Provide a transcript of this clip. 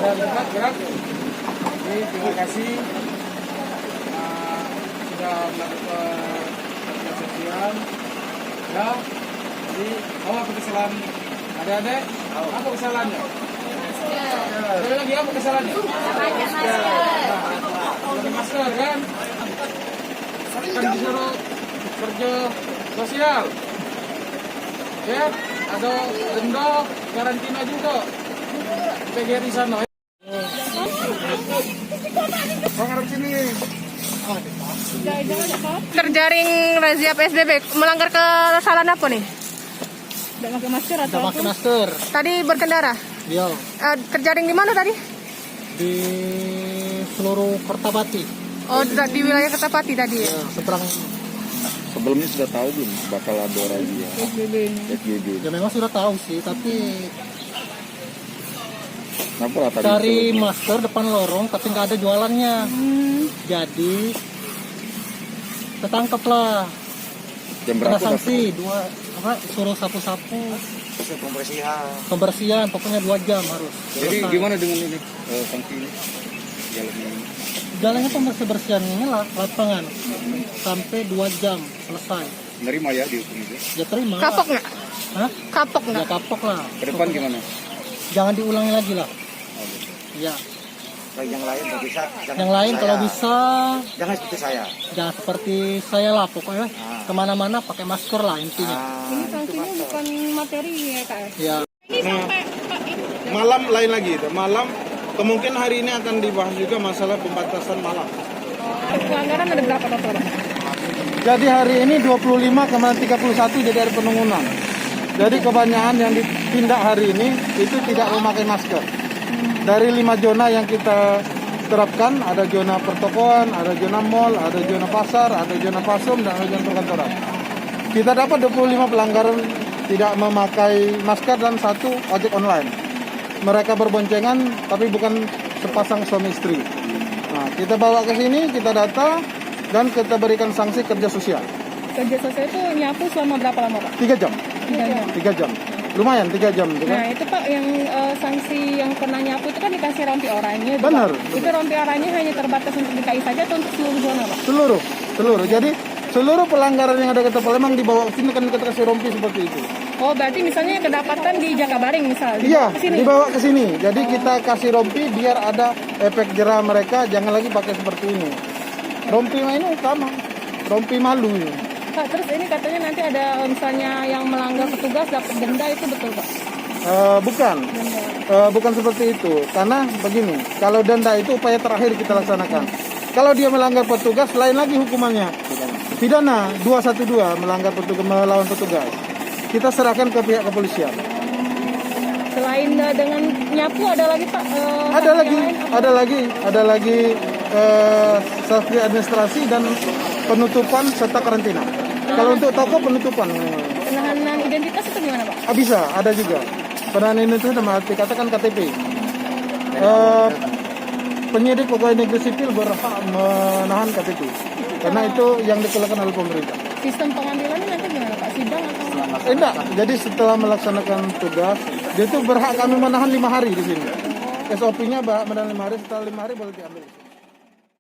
Gerak. Jadi, terima kasih sudah melakukan kesetiaan. Ya, jadi apa kesalahan adik-adik? Apa kesalahannya? Sekali lagi apa kesalahannya? Pakai masker kan? Kan disuruh kerja sosial. Ya, ada denda karantina juga. PGRI sana. Bang harap sini. Terjaring razia PSBB, melanggar kesalahan apa nih? Tidak pakai masker atau Tidak pakai masker. Tadi berkendara? Iya. Terjaring di mana tadi? Di seluruh Kertapati. Oh, di wilayah Kertapati tadi ya? Ya, seberang. Sebelumnya sudah tahu belum bakal ada razia PSBB? PSBB? Ya memang sudah tahu sih, tapi Kenapa tadi? cari masker depan lorong tapi nggak ada jualannya. Jadi ketangkep lah. Jam Kena berapa? sanksi suruh sapu-sapu. Pembersihan pokoknya 2 jam harus. Jadi selesai. gimana dengan ini sanksi ini? Jalannya ini. Jalannya pembersihan ini lah lapangan sampai 2 jam selesai. Menerima ya dihukum itu. Ya terima. Kapok lah. nggak? Hah? Kapok Ya nggak? kapok lah. Ke depan gimana? Jangan diulangi lagi lah. Ya. Yang lain kalau bisa, Yang lain kalau bisa jangan seperti saya. jangan seperti saya lah pokoknya kemana-mana pakai masker lah intinya. Ini sanksinya bukan materi ya Kak? Ya. Ini sampai Malam lain lagi itu. Malam kemungkinan hari ini akan dibahas juga masalah pembatasan malam. pelanggaran ada berapa total? Jadi hari ini 25 kemarin 31 jadi hari penungunan. Jadi kebanyakan yang ditindak hari ini itu tidak memakai masker. Dari 5 zona yang kita terapkan, ada zona pertokoan, ada zona mall, ada zona pasar, ada zona pasum, dan ada zona perkantoran. Kita dapat 25 pelanggaran tidak memakai masker dan 1 ojek online. Mereka berboncengan tapi bukan sepasang suami istri. Nah, kita bawa ke sini, kita data, dan kita berikan sanksi kerja sosial. Kerja sosial itu nyapu selama berapa lama Pak? 3 jam. 3 jam. 3 jam. Lumayan 3 jam. Gitu kan? Nah itu Pak yang sanksi yang pernah nyapu itu kan dikasih rompi oranye. Benar. Itu rompi oranye hanya terbatas untuk DKI saja atau untuk seluruh zona Pak? Seluruh. Jadi seluruh pelanggaran yang ada Kota Palembang dibawa ke sini kan kita kasih rompi seperti itu. Oh berarti misalnya kedapatan di Jakabaring misal? Iya, Ke sini? dibawa ke sini. Jadi kita kasih rompi biar ada efek jerah mereka, jangan lagi pakai seperti ini. Rompi ini utama. Rompi malu ini. Pak, terus ini katanya nanti ada misalnya yang melanggar petugas dapat denda, itu betul Pak? Bukan. Bukan seperti itu. Karena begini, kalau denda itu upaya terakhir kita laksanakan. Kalau dia melanggar petugas, lain lagi hukumannya. Pidana 212 melanggar petugas, melawan petugas. Kita serahkan ke pihak kepolisian. Selain dengan nyapu ada lagi Pak? Ada lagi sanksi administrasi dan penutupan serta karantina. Kalau untuk toko penutupan. Penahanan identitas itu gimana Pak? Bisa, ada juga. Penahanan itu dalam arti katakan KTP. Penyidik pegawai negeri sipil berhak menahan KTP. Karena itu yang dikeluarkan oleh pemerintah. Sistem pengambilannya nanti gimana Pak? Sidang atau? Enggak, jadi setelah melaksanakan tugas, dia itu berhak kami menahan 5 hari di sini. SOP-nya menahan 5 hari, setelah 5 hari boleh diambil.